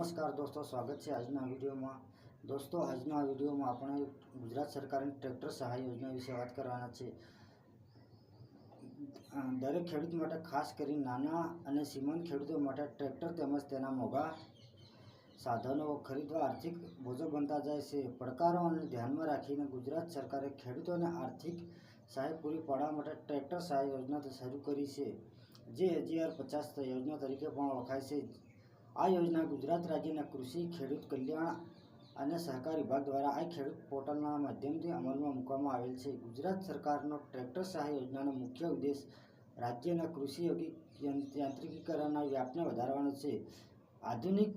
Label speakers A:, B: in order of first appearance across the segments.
A: નમસ્કાર દોસ્તો, સ્વાગત છે આજના વિડીયોમાં। દોસ્તો, આજના વિડીયોમાં આપણે ગુજરાત સરકારની ટ્રેક્ટર સહાય યોજના વિશે વાત કરવાના છે। દરેક ખેડૂત માટે, ખાસ કરીને નાના અને સીમાંત ખેડૂતો માટે ટ્રેક્ટર તેમજ તેના મોંઘા સાધનો ખરીદવા આર્થિક બોજો બનતા જાય છે। પડકારોને ધ્યાનમાં રાખીને ગુજરાત સરકારે ખેડૂતોને આર્થિક સહાય પૂરી પાડવા માટે ટ્રેક્ટર સહાય યોજના શરૂ કરી છે, જે AGR-50 યોજના તરીકે પણ ઓળખાય છે। આ યોજના ગુજરાત રાજ્યના કૃષિ, ખેડૂત કલ્યાણ અને સહકાર વિભાગ દ્વારા આ ખેડૂત પોર્ટલના માધ્યમથી અમલમાં મૂકવામાં આવેલ છે। ગુજરાત સરકારનો ટ્રેક્ટર સહાય યોજનાનો મુખ્ય ઉદ્દેશ રાજ્યના કૃષિ યાંત્રિકીકરણના વ્યાપને વધારવાનો છે। આધુનિક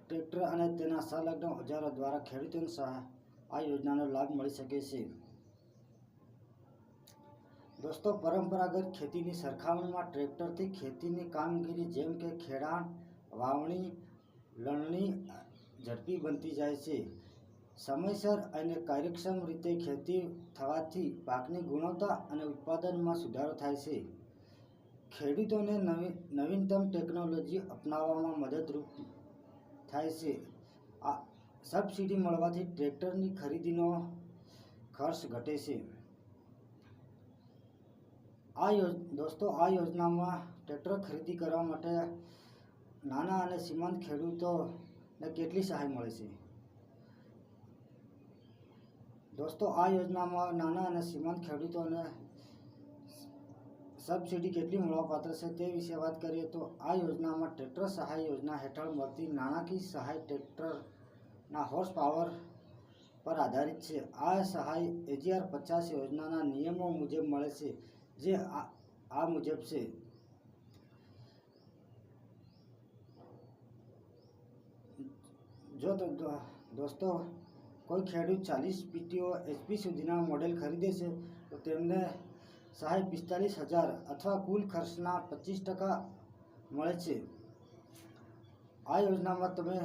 A: ટ્રેક્ટર અને તેના સંલગ્ન ઓજારો દ્વારા ખેડૂતોને આ યોજનાનો લાભ મળી શકે છે। દોસ્તો, પરંપરાગત ખેતીની સરખામણીમાં ટ્રેક્ટરથી ખેતીની કામગીરી જેમ કે ખેડાણ, વાવણી, લણણી ઝડપી બનતી જાય છે। સમયસર અને કાર્યક્ષમ રીતે ખેતી થવાથી પાકની ગુણવત્તા અને ઉત્પાદનમાં સુધારો થાય છે। ખેડૂતોને નવીનતમ ટેકનોલોજી અપનાવવામાં મદદરૂપ થાય છે। સબસિડી મળવાથી ટ્રેક્ટરની ખરીદીનો ખર્ચ ઘટે છે। દોસ્તો, આ યોજનામાં ટ્રેક્ટર ખરીદી કરવા માટે નાના અને સીમાંત ખેડૂતોને કેટલી સહાય મળે છે? દોસ્તો, આ યોજનામાં નાના અને સીમાંત ખેડૂતોને સબસિડી કેટલી મળવાપાત્ર છે તે વિશે વાત કરીએ તો આ યોજનામાં ટ્રેક્ટર સહાય યોજના હેઠળ મળતી નાણાકીય સહાય ટ્રેક્ટરના હોર્સ પાવર પર આધારિત છે। આ સહાય AGR-50 યોજનાના નિયમો મુજબ મળે છે, જે આ મુજબ છે। જો દોસ્તો કોઈ ખેડૂત 40 PTO HP સુધીના મોડેલ ખરીદે છે તો તેમને સહાય 45,000 અથવા કુલ ખર્ચના 25% મળે છે। આ યોજનામાં તમે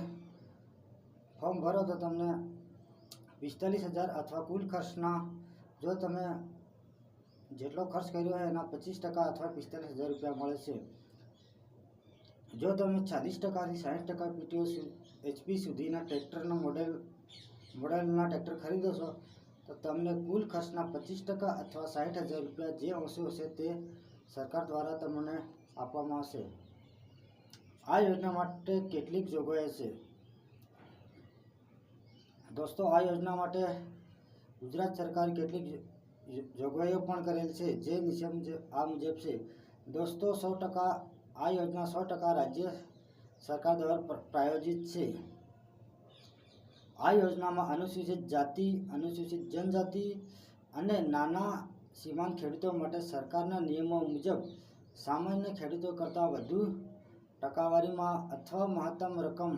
A: ફોર્મ ભરો તો તમને 45,000 અથવા કુલ ખર્ચના, જો તમે જેટલો ખર્ચ કર્યો હોય એના 25% અથવા 45,000 રૂપિયા મળે છે। જો તમે 40%થી 60% PTO HP સુધીના ટ્રેક્ટરના મોડેલના ટ્રેક્ટર ખરીદો છો તો તમને કુલ ખર્ચના 25% અથવા 60,000 રૂપિયા જે અંશો હશે તે સરકાર દ્વારા તમને આપવામાં આવશે। આ યોજના માટે કેટલીક જોગવાઈઓ છે? દોસ્તો, આ યોજના માટે ગુજરાત સરકારે કેટલીક જોગવાઈઓ પણ કરેલ છે, જે નીચે આ મુજબ છે। દોસ્તો, 100% આ યોજના 100% રાજ્ય સરકાર દ્વારા પ્રાયોજિત છે। આ યોજનામાં અનુસૂચિત જાતિ, અનુસૂચિત જનજાતિ અને નાના સીમાંત ખેડૂતો માટે સરકારના નિયમો મુજબ સામાન્ય ખેડૂતો કરતાં વધુ ટકાવારીમાં અથવા મહત્તમ રકમ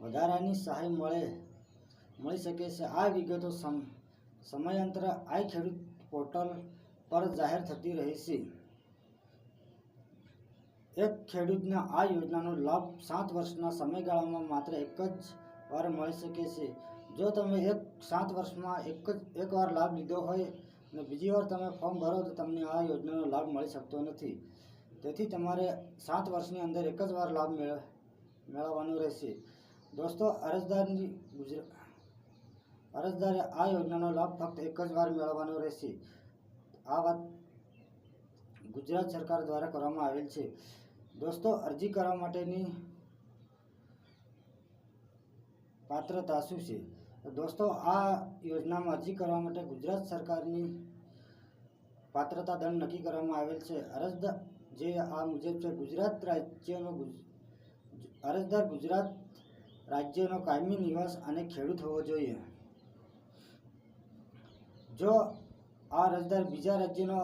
A: વધારાની સહાય મળી શકે છે। આ વિગતો સમયાંતરે આ ખેડૂત પોર્ટલ પર જાહેર થતી રહે છે। એક ખેડૂતને આ યોજનાનો લાભ 7 વર્ષના સમયગાળામાં માત્ર એક જ વાર મળી શકે છે। જો તમે 7 વર્ષમાં એક વાર લાભ લીધો હોય અને બીજી વાર તમે ફોર્મ ભરો તો તમને આ યોજનાનો લાભ મળી શકતો નથી। તેથી તમારે 7 વર્ષની અંદર એક જ વાર લાભ મેળવવાનો રહેશે। દોસ્તો, અરજદારે આ યોજનાનો લાભ ફક્ત એક જ વાર મેળવવાનો રહેશે। આ વાત ગુજરાત સરકાર દ્વારા કરવામાં આવેલ છે। દોસ્તો, અરજી કરવા માટેની પાત્રતા શું છે? દોસ્તો, આ યોજનામાં અરજી કરવા માટે ગુજરાત સરકારની પાત્રતા દંડ નક્કી કરવામાં આવેલ છે। અરજદાર જે આ મુજબ છે: અરજદાર ગુજરાત રાજ્યનો કાયમી નિવાસ અને ખેડૂત હોવો જોઈએ। જો આ અરજદાર બીજા રાજ્યનો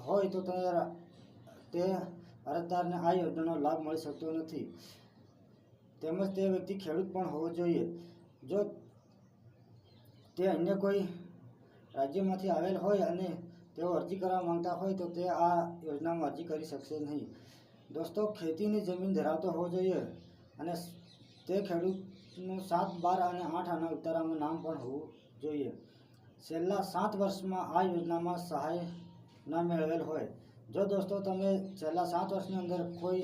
A: હોય તો તે અરજદારને આ યોજનાનો લાભ મળી શકતો નથી, તેમજ તે વ્યક્તિ ખેડૂત પણ હોવો જોઈએ। જો તે અન્ય કોઈ રાજ્યમાંથી આવેલ હોય અને તેઓ અરજી કરવા માંગતા હોય તો તે આ યોજનામાં અરજી કરી શકશે નહીં। દોસ્તો, ખેતીની જમીન ધરાવતો હોવો જોઈએ અને તે ખેડૂતનું 7, 12 અને 8 આના ઉતારામાં નામ પણ હોવું જોઈએ। છેલ્લા 7 વર્ષમાં આ યોજનામાં સહાય ન મેળવેલ હોય। જો દોસ્તો તમે છેલ્લા 7 વર્ષની અંદર કોઈ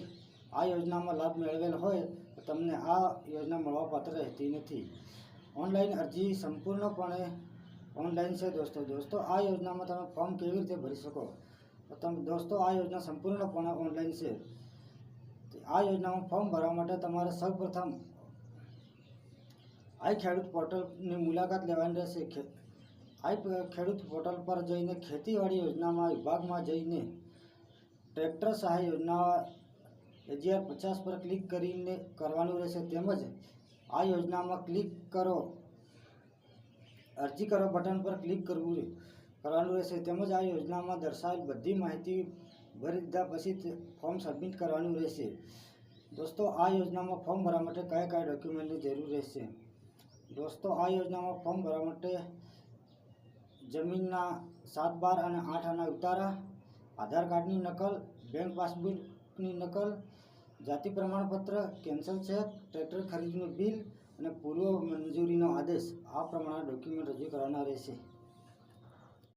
A: આ યોજનામાં લાભ મેળવેલ હોય તો તમને આ યોજના મળવાપાત્ર રહેતી નથી. ઓનલાઈન અરજી સંપૂર્ણપણે ઓનલાઈન છે દોસ્તો. આ યોજનામાં તમે ફોર્મ કેવી રીતે ભરી શકો? દોસ્તો આ યોજના સંપૂર્ણપણે ઓનલાઈન છે. આ યોજનામાં ફોર્મ ભરવા માટે તમારે સૌપ્રથમ આઈ ખેડૂત પોર્ટલની મુલાકાત લેવાની રહેશે. આઈ ખેડૂત પોર્ટલ પર જઈને ખેતીવાડી યોજનામાં વિભાગમાં જઈને ટ્રેક્ટર સહાય યોજના 2050 પર ક્લિક કરીને કરવાનું રહેશે. તેમજ આ યોજનામાં ક્લિક કરો, અરજી કરો બટન પર ક્લિક કરવાનું રહેશે. તેમજ આ યોજનામાં દર્શાવેલ બધી માહિતી ભરી દીધા પછી ફોર્મ સબમિટ કરવાનું રહેશે. દોસ્તો આ યોજનામાં ફોર્મ ભરવા માટે કયા કયા ડોક્યુમેન્ટની જરૂર રહેશે? દોસ્તો આ યોજનામાં ફોર્મ ભરવા માટે જમીનના 7, 12 અને 8 આના ઉતારા, આધાર કાર્ડની નકલ, બેંક પાસબુકની નકલ, જાતિ પ્રમાણપત્ર, કેન્સલ ચેક, ટ્રેક્ટર ખરીદીનું બિલ અને પૂર્વ મંજૂરીનો આદેશ આ પ્રમાણે ડોક્યુમેન્ટ રજૂ કરવાના રહેશે.